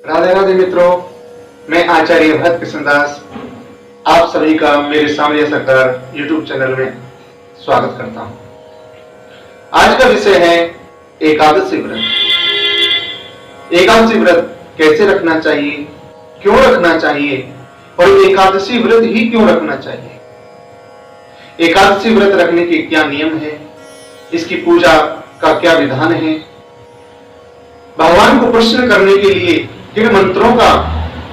राधे राधे मित्रों, मैं आचार्य भरत कृष्णदास आप सभी का मेरे सामने सरकार यूट्यूब चैनल में स्वागत करता हूं। आज का विषय है एकादशी व्रत। एकादशी व्रत कैसे रखना चाहिए, क्यों रखना चाहिए और एकादशी व्रत ही क्यों रखना चाहिए। एकादशी व्रत रखने के क्या नियम है, इसकी पूजा का क्या विधान है, भगवान को प्रसन्न करने के लिए किन मंत्रों का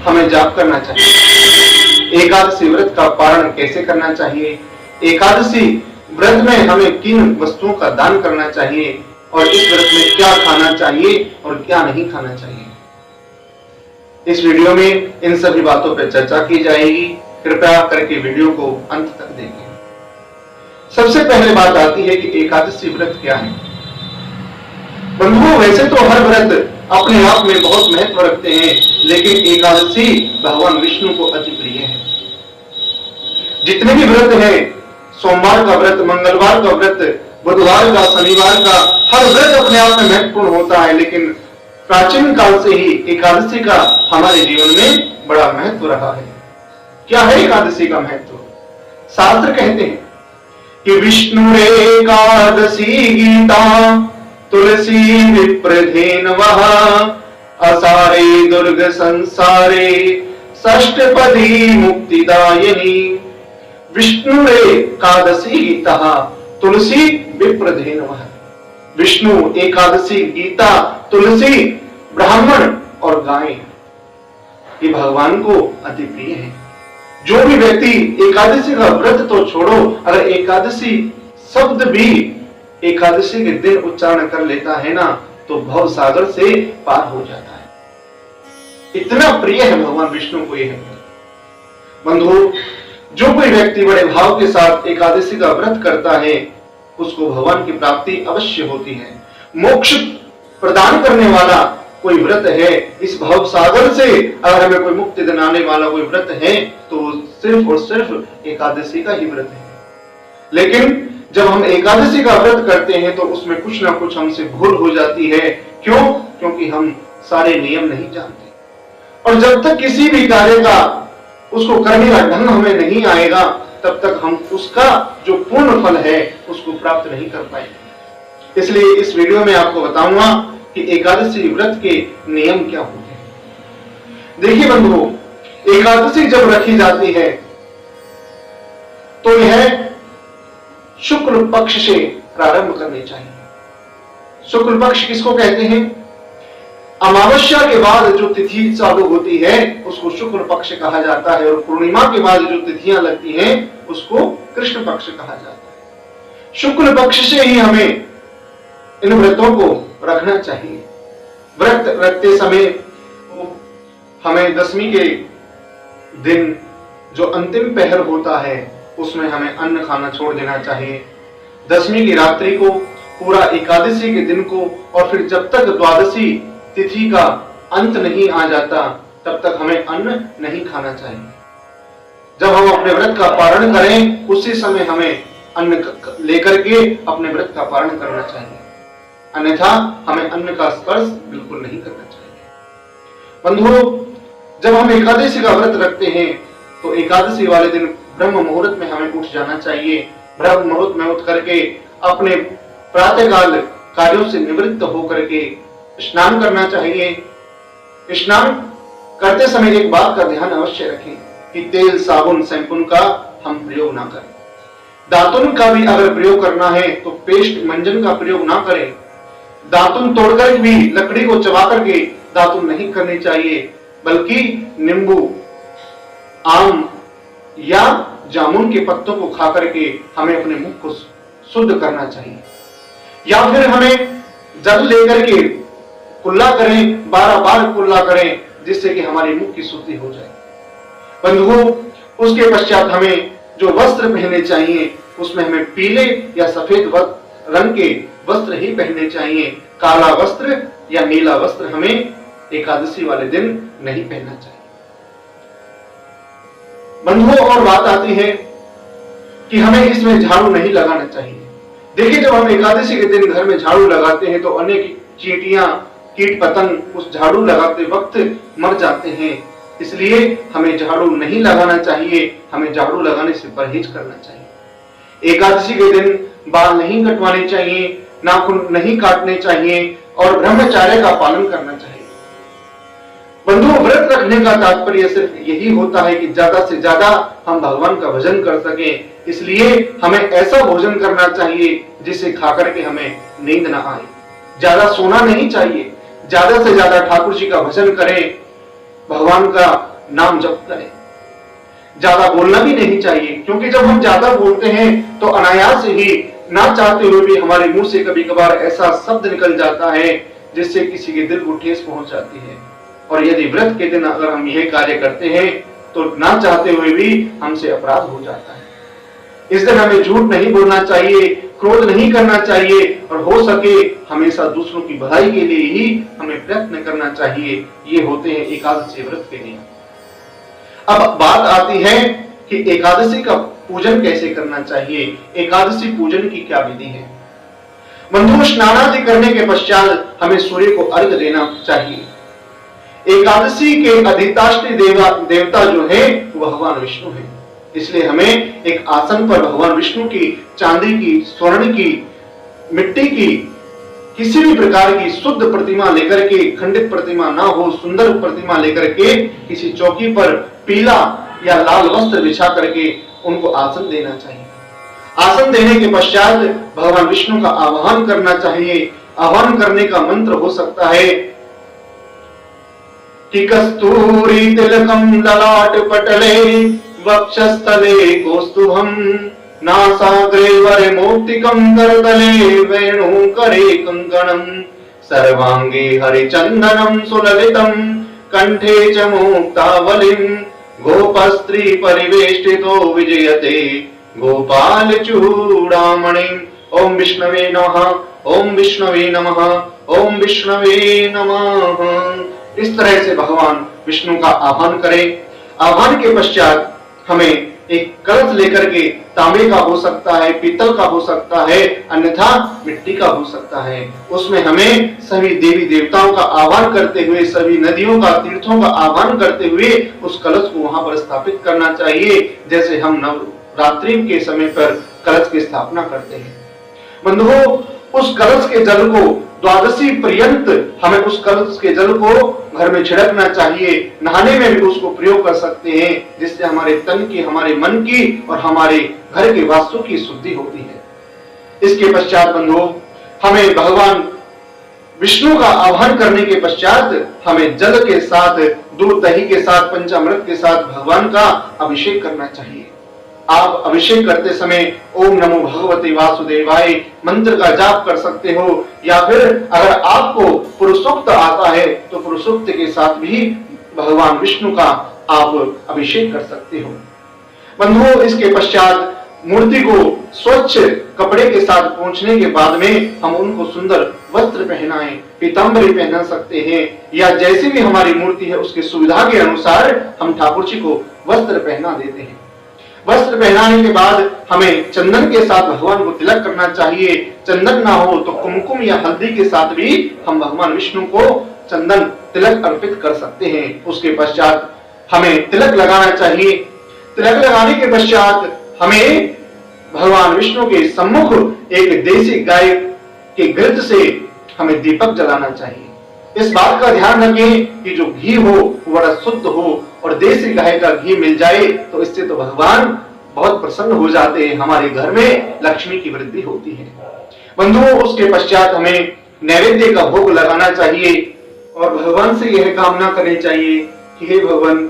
हमें जाप करना चाहिए, एकादशी व्रत का पारण कैसे करना चाहिए, एकादशी व्रत में हमें किन वस्तुओं का दान करना चाहिए और इस व्रत में क्या खाना चाहिए और क्या नहीं खाना चाहिए। इस वीडियो में इन सभी बातों पर चर्चा की जाएगी। कृपया करके वीडियो को अंत तक देखें। सबसे पहले बात आती है कि एकादशी व्रत क्या है। बंधुओं, वैसे तो हर व्रत अपने आप में बहुत महत्व रखते हैं, लेकिन एकादशी भगवान विष्णु को अति प्रिय है। जितने भी व्रत हैं, सोमवार का व्रत, मंगलवार का व्रत, बुधवार का, शनिवार का, हर व्रत अपने आप में महत्वपूर्ण होता है, लेकिन प्राचीन काल से ही एकादशी का हमारे जीवन में बड़ा महत्व रहा है। क्या है एकादशी का महत्व? शास्त्र कहते हैं कि विष्णु एकादशी गीता तुलसी विप्रधेनवः असारे दुर्ग संसारे षष्ठपदी मुक्तिदायिनी। विष्णु एकादशी गीता तुलसी विप्रधेनवः। विष्णु, एकादशी, गीता, तुलसी, ब्राह्मण और गाय, ये भगवान को अति प्रिय है। जो भी व्यक्ति एकादशी का व्रत तो छोड़ो, अगर एकादशी शब्द भी एकादशी के दिन उच्चारण कर लेता है ना, तो भव सागर से पार हो जाता है। इतना प्रिय है भगवान विष्णु को यह। बंधु, जो कोई व्यक्ति बड़े भाव के साथ एकादशी का व्रत करता है, उसको भगवान की प्राप्ति अवश्य होती है। मोक्ष प्रदान करने वाला कोई व्रत है। इस भव सागर से अगर हमें कोई मुक्ति दिलाने वाला कोई व्रत है, तो सिर्फ और सिर्फ एकादशी का ही व्रत है। लेकिन जब हम एकादशी का व्रत करते हैं तो उसमें कुछ ना कुछ हमसे भूल हो जाती है। क्यों? क्योंकि हम सारे नियम नहीं जानते, और जब तक किसी भी कार्य का उसको करने का ढंग हमें नहीं आएगा, तब तक हम उसका जो पूर्ण फल है उसको प्राप्त नहीं कर पाएंगे। इसलिए इस वीडियो में आपको बताऊंगा कि एकादशी व्रत के नियम क्या होते हैं। देखिए बंधुओं, एकादशी जब रखी जाती है तो यह शुक्ल पक्ष से प्रारंभ करनी चाहिए। शुक्ल पक्ष किसको कहते हैं? अमावस्या के बाद जो तिथि चालू होती है उसको शुक्ल पक्ष कहा जाता है, और पूर्णिमा के बाद जो तिथियां लगती हैं उसको कृष्ण पक्ष कहा जाता है। शुक्ल पक्ष से ही हमें इन व्रतों को रखना चाहिए। व्रत रखते समय हमें दशमी के दिन जो अंतिम पहर होता है उसमें हमें अन्न खाना छोड़ देना चाहिए। दशमी की रात्रि को, पूरा एकादशी के दिन को, और फिर जब तक द्वादशी तिथि का अंत नहीं आ जाता तब तक हमें अन्न नहीं खाना चाहिए। जब हम अपने व्रत का पारण करें उसी समय हमें अन्न लेकर के अपने व्रत का पारण करना चाहिए, अन्यथा हमें अन्न का स्पर्श बिल्कुल नहीं करना चाहिए। बंधुओं, जब हम एकादशी का व्रत रखते हैं तो एकादशी वाले दिन ब्रह्म मुहूर्त में हमें उठ जाना चाहिए। ब्रह्म मुहूर्त में उठ करके अपने प्रातःकाल कार्यों से निवृत्त होकर के स्नान करना चाहिए। स्नान करते समय एक बात का ध्यान अवश्य रखें कि तेल, साबुन, शैंपून का हम प्रयोग ना करें। दातुन का भी अगर प्रयोग करना है तो पेस्ट, मंजन का प्रयोग ना करें। दातुन तोड़कर भी लकड़ी को चबा करके दातुन नहीं करनी चाहिए, बल्कि नींबू, आम या जामुन के पत्तों को खा करके हमें अपने मुख को शुद्ध करना चाहिए। या फिर हमें जल लेकर के कुल्ला करें, 12 बार कुल्ला करें, जिससे कि हमारे मुख की शुद्धि हो जाए। बंधुओं, उसके पश्चात हमें जो वस्त्र पहनने चाहिए उसमें हमें पीले या सफेद रंग के वस्त्र ही पहनने चाहिए। काला वस्त्र या नीला वस्त्र हमें एकादशी वाले दिन नहीं पहनना चाहिए। बंधुओं, और बात आती है कि हमें इसमें झाड़ू नहीं लगाना चाहिए। देखिए, जब हम एकादशी के दिन घर में झाड़ू लगाते हैं तो अनेक चींटियां, कीट पतंग उस झाड़ू लगाते वक्त मर जाते हैं। इसलिए हमें झाड़ू नहीं लगाना चाहिए, हमें झाड़ू लगाने से परहेज करना चाहिए। एकादशी के दिन बाल नहीं कटवाने चाहिए, नाखून नहीं काटने चाहिए और ब्रह्मचर्य का पालन करना चाहिए। बंधुओं, व्रत रखने का तात्पर्य सिर्फ यही होता है कि ज्यादा से ज्यादा हम भगवान का भजन कर सकें। इसलिए हमें ऐसा भोजन करना चाहिए जिसे खाकर के हमें नींद ना आए। ज्यादा सोना नहीं चाहिए, ज्यादा से ज्यादा ठाकुर जी का भजन करें, भगवान का नाम जप करें। ज्यादा बोलना भी नहीं चाहिए, क्योंकि जब हम ज्यादा बोलते हैं तो अनायास ही, ना चाहते हुए भी हमारे मुंह से कभी कभार ऐसा शब्द निकल जाता है जिससे किसी के दिल को ठेस पहुंच जाती है। और यदि व्रत के दिन अगर हम यह कार्य करते हैं तो ना चाहते हुए भी हमसे अपराध हो जाता है। इस दिन हमें झूठ नहीं बोलना चाहिए, क्रोध नहीं करना चाहिए और हो सके हमेशा दूसरों की भलाई के लिए ही हमें प्रयत्न करना चाहिए। ये होते हैं एकादशी व्रत के नियम। अब बात आती है कि एकादशी का पूजन कैसे करना चाहिए, एकादशी पूजन की क्या विधि है। बंधुओं, स्नानादि करने के पश्चात हमें सूर्य को अर्घ देना चाहिए। एकादशी के अधिष्ठात्री देवता जो है वो भगवान विष्णु है। इसलिए हमें एक आसन पर भगवान विष्णु की चांदी की, स्वर्ण की, मिट्टी की, किसी भी प्रकार की शुद्ध प्रतिमा लेकर के, खंडित प्रतिमा ना हो, सुंदर प्रतिमा लेकर के किसी चौकी पर पीला या लाल वस्त्र बिछा करके उनको आसन देना चाहिए। आसन देने के पश्चात भगवान विष्णु का आवाहन करना चाहिए। आवाहन करने का मंत्र हो सकता है कि कस्तूरी तिलकम ललाट पटले वक्षस्थले कौस्तुभम नासाग्रे वरे मोक्तिकम करतले वेणु करे कंकणम सर्वांगे हरिचंदनम सुललितम कंठे च मुक्तावलिम गोपस्त्री परिवेष्टितो विजयते गोपाल चूड़ामणि। ओम विष्णवे नमः, ओम विष्णवे नमः, ओम विष्णवे नमः। इस तरह से भगवान विष्णु का आह्वान करें। आह्वान के पश्चात हमें एक कलश लेकर के, तांबे का हो सकता है, पीतल का हो सकता है, अन्यथा मिट्टी का हो सकता है, उसमें हमें सभी देवी देवताओं का आह्वान करते हुए, सभी नदियों का, तीर्थों का आह्वान करते हुए उस कलश को वहां पर स्थापित करना चाहिए, जैसे हम नवरात्रि के समय पर कलश की स्थापना करते हैं। बंधुओं, उस कलश के जल को द्वादशी पर्यंत हमें उस कलश के जल को घर में छिड़कना चाहिए। नहाने में भी उसको प्रयोग कर सकते हैं, जिससे हमारे तन की, हमारे मन की और हमारे घर के वास्तु की शुद्धि होती है। इसके पश्चात बंधुओं, हमें भगवान विष्णु का आह्वान करने के पश्चात हमें जल के साथ, दूध दही के साथ, पंचामृत के साथ भगवान का अभिषेक करना चाहिए। आप अभिषेक करते समय ओम नमो भगवते वासुदेवाय मंत्र का जाप कर सकते हो, या फिर अगर आपको पुरुषोक्त आता है तो पुरुषोक्त के साथ भी भगवान विष्णु का आप अभिषेक कर सकते हो। बंधुओं, इसके पश्चात मूर्ति को स्वच्छ कपड़े के साथ पहुंचने के बाद में हम उनको सुंदर वस्त्र पहनाएं, पीतांबरी पहना सकते हैं, या जैसी भी हमारी मूर्ति है उसकी सुविधा के अनुसार हम ठाकुर जी को वस्त्र पहना देते हैं। वस्त्र पहनाने के बाद हमें चंदन के साथ भगवान को तिलक करना चाहिए। चंदन ना हो तो कुमकुम या हल्दी के साथ भी हम भगवान विष्णु को चंदन तिलक अर्पित कर सकते हैं। उसके पश्चात हमें तिलक लगाना चाहिए। तिलक लगाने के पश्चात हमें भगवान विष्णु के सम्मुख एक देसी गाय के घृत से हमें दीपक जलाना चाहिए। इस बात का ध्यान रखें कि जो घी हो वो बड़ा शुद्ध हो, और देसी गाय का घी मिल जाए तो इससे तो भगवान बहुत प्रसन्न हो जाते हैं, हमारे घर में लक्ष्मी की वृद्धि होती है। बंधुओं, उसके पश्चात हमें नैवेद्य का भोग लगाना चाहिए और भगवान से यह कामना करनी चाहिए कि हे भगवान,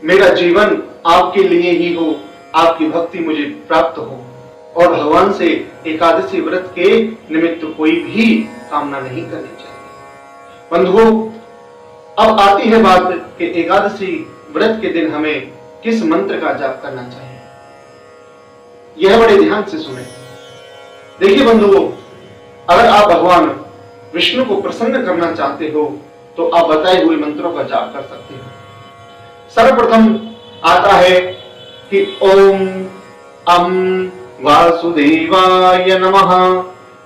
मेरा जीवन आपके लिए ही हो, आपकी भक्ति मुझे प्राप्त हो। और भगवान से एकादशी व्रत के निमित्त कोई भी कामना नहीं करनी चाहिए। बंधुओं, अब आती है बात कि एकादशी व्रत के दिन हमें किस मंत्र का जाप करना चाहिए। यह बड़े ध्यान से सुने। देखिए बंधुओं, अगर आप भगवान विष्णु को प्रसन्न करना चाहते हो तो आप बताए हुए मंत्रों का जाप कर सकते हो। सर्वप्रथम आता है कि ओम अम वासुदेवाय नमः,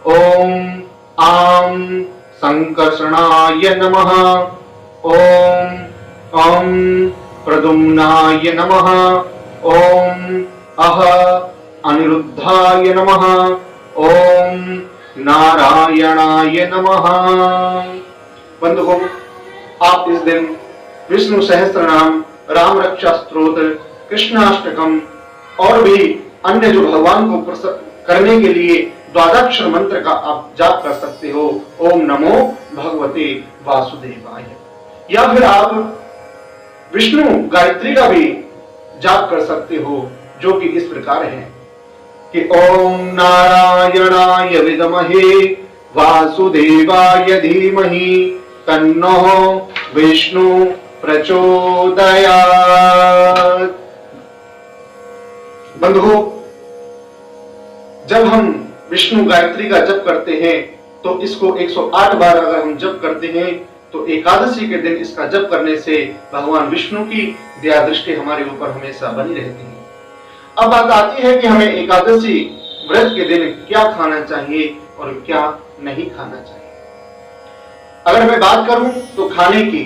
ओम आम संकर्षणाय नमः। ओम अं प्रद्युम्नाय नमः। ओम अह अनिरुद्धाय नमः। ओम नारायणाय नमः। बंधुओं, आप इस दिन विष्णु सहस्त्र नाम, राम रक्षा स्तोत्र, कृष्णाष्टकम और भी अन्य जो भगवान को करने के लिए द्वादशाक्षर मंत्र का आप जाप कर सकते हो। ओम नमो भगवते वासुदेवाय। या फिर आप विष्णु गायत्री का भी जाप कर सकते हो, जो कि इस प्रकार है कि ओम नारायणाय विद्महे वासुदेवाय धीमहि तन्नो विष्णु प्रचोदयात्। बंधुओं, जब हम विष्णु गायत्री का जप करते हैं तो इसको 108 बार अगर हम जप करते हैं तो एकादशी के दिन इसका जप करने से भगवान विष्णु की दया दृष्टि हमारे ऊपर हमेशा बनी रहती है। अब बात आती है कि हमें एकादशी व्रत के दिन क्या खाना चाहिए और क्या नहीं खाना चाहिए। अगर मैं बात करूं तो खाने की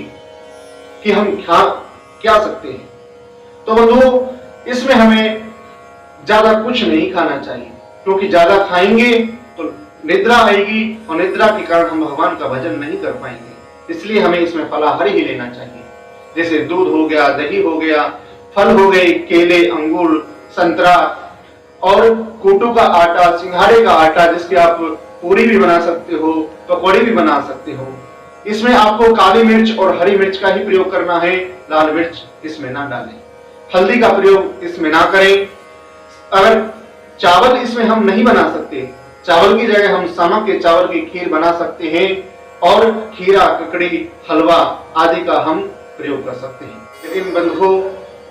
कि हम खा क्या सकते हैं, तो बंधुओं इसमें हमें ज्यादा कुछ नहीं खाना चाहिए, क्योंकि ज्यादा खाएंगे तो निद्रा आएगी और निद्रा के कारण हम भगवान का भजन नहीं कर पाएंगे। इसलिए हमें इसमें फलाहारी ही लेना चाहिए, जैसे दूध हो गया, दही हो गया, फल हो गए, केले, अंगूर, संतरा और कूटू का आटा, सिंघाड़े का आटा, जिसके आप पूरी भी बना सकते हो, पकौड़ी भी बना सकते हो। इसमें आपको काली मिर्च और हरी मिर्च का ही प्रयोग करना है, लाल मिर्च इसमें ना डालें। हल्दी का प्रयोग इसमें ना करें। अगर चावल इसमें हम नहीं बना सकते, चावल की जगह हम समा के चावल की खीर बना सकते हैं और खीरा, ककड़ी, हलवा आदि का हम प्रयोग कर सकते हैं। लेकिन बंधुओं,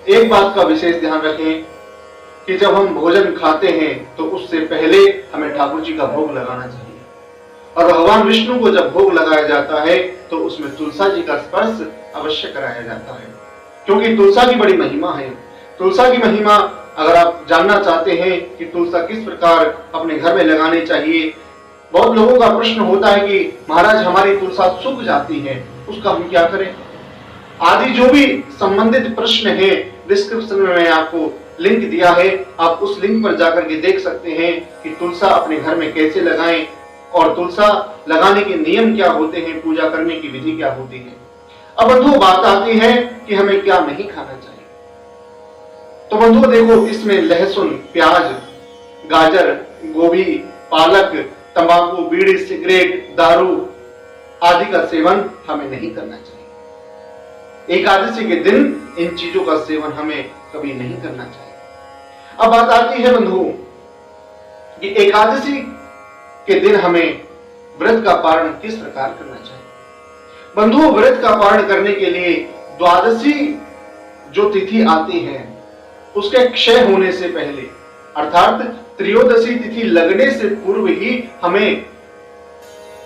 एक बात का विशेष ध्यान रखें कि जब हम भोजन खाते हैं तो उससे पहले हमें ठाकुर जी का भोग लगाना चाहिए, और भगवान विष्णु को जब भोग लगाया जाता है तो उसमें तुलसा जी का स्पर्श अवश्य कराया जाता है, क्योंकि तुलसा की बड़ी महिमा है। तुलसा की महिमा अगर आप जानना चाहते हैं कि तुलसा किस प्रकार अपने घर में लगानी चाहिए, बहुत लोगों का प्रश्न होता है कि महाराज हमारी तुलसा सूख जाती है, उसका हम क्या करें, आदि जो भी संबंधित प्रश्न है डिस्क्रिप्शन में मैं आपको लिंक दिया है, आप उस लिंक पर जाकर के देख सकते हैं कि तुलसा अपने घर में कैसे लगाएं और तुलसा लगाने के नियम क्या होते हैं, पूजा करने की विधि क्या होती है। अब बंधुओं बात आती है कि हमें क्या नहीं खाना चाहिए। तो बंधुओं देखो, इसमें लहसुन, प्याज, गाजर, गोभी, पालक, तंबाकू, बीड़ी, सिगरेट, दारू आदि का सेवन हमें नहीं करना चाहिए। एकादशी के दिन इन चीजों का सेवन हमें कभी नहीं करना चाहिए। अब बात आती है बंधुओं कि एकादशी के दिन हमें व्रत का पारण किस प्रकार करना चाहिए। बंधुओं, व्रत का पारण करने के लिए द्वादशी जो तिथि आती है उसके क्षय होने से पहले, अर्थात त्रयोदशी तिथि लगने से पूर्व ही हमें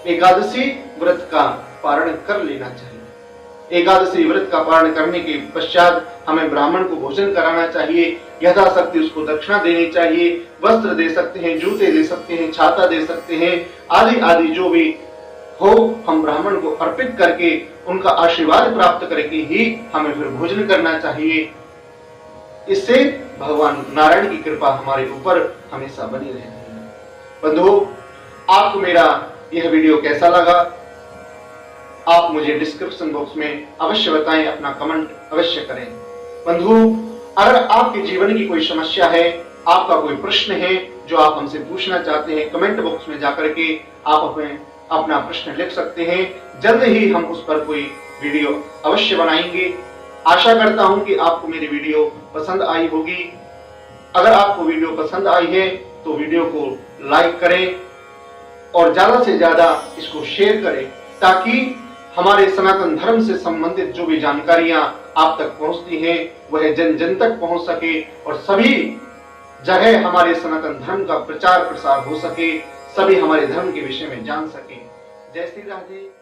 एकादशी व्रत का पारण कर लेना चाहिए। एकादशी व्रत का पारण करने के पश्चात हमें ब्राह्मण को भोजन कराना चाहिए, यथाशक्ति उसको दक्षिणा देनी चाहिए, वस्त्र दे सकते हैं, जूते दे सकते हैं, छाता दे सकते हैं, आदि आदि जो भी हो हम ब्राह्मण को अर्पित करके उनका आशीर्वाद प्राप्त करके ही हमें फिर भोजन करना चाहिए। इससे भगवान नारायण की कृपा हमारे ऊपर हमेशा बनी रहती है। बंधुओं, आपको मेरा यह वीडियो कैसा लगा आप मुझे डिस्क्रिप्शन बॉक्स में अवश्य बताएं, अपना कमेंट अवश्य करें। बंधुओं, अगर आपके जीवन की कोई समस्या है, आपका कोई प्रश्न है जो आप हमसे पूछना चाहते हैं, कमेंट बॉक्स में जाकर के आप अपना प्रश्न लिख सकते हैं। जल्द ही हम उस पर कोई वीडियो अवश्य बनाएंगे। आशा करता हूं कि आपको मेरी वीडियो पसंद आई होगी। अगर आपको वीडियो पसंद आई है तो वीडियो को लाइक करें और ज्यादा से ज्यादा इसको शेयर करें, ताकि हमारे सनातन धर्म से संबंधित जो भी जानकारियां आप तक पहुंचती हैं वह जन जन तक पहुंच सके और सभी जगह हमारे सनातन धर्म का प्रचार प्रसार हो सके, सभी हमारे धर्म के विषय में जान सके। जय श्री राधे।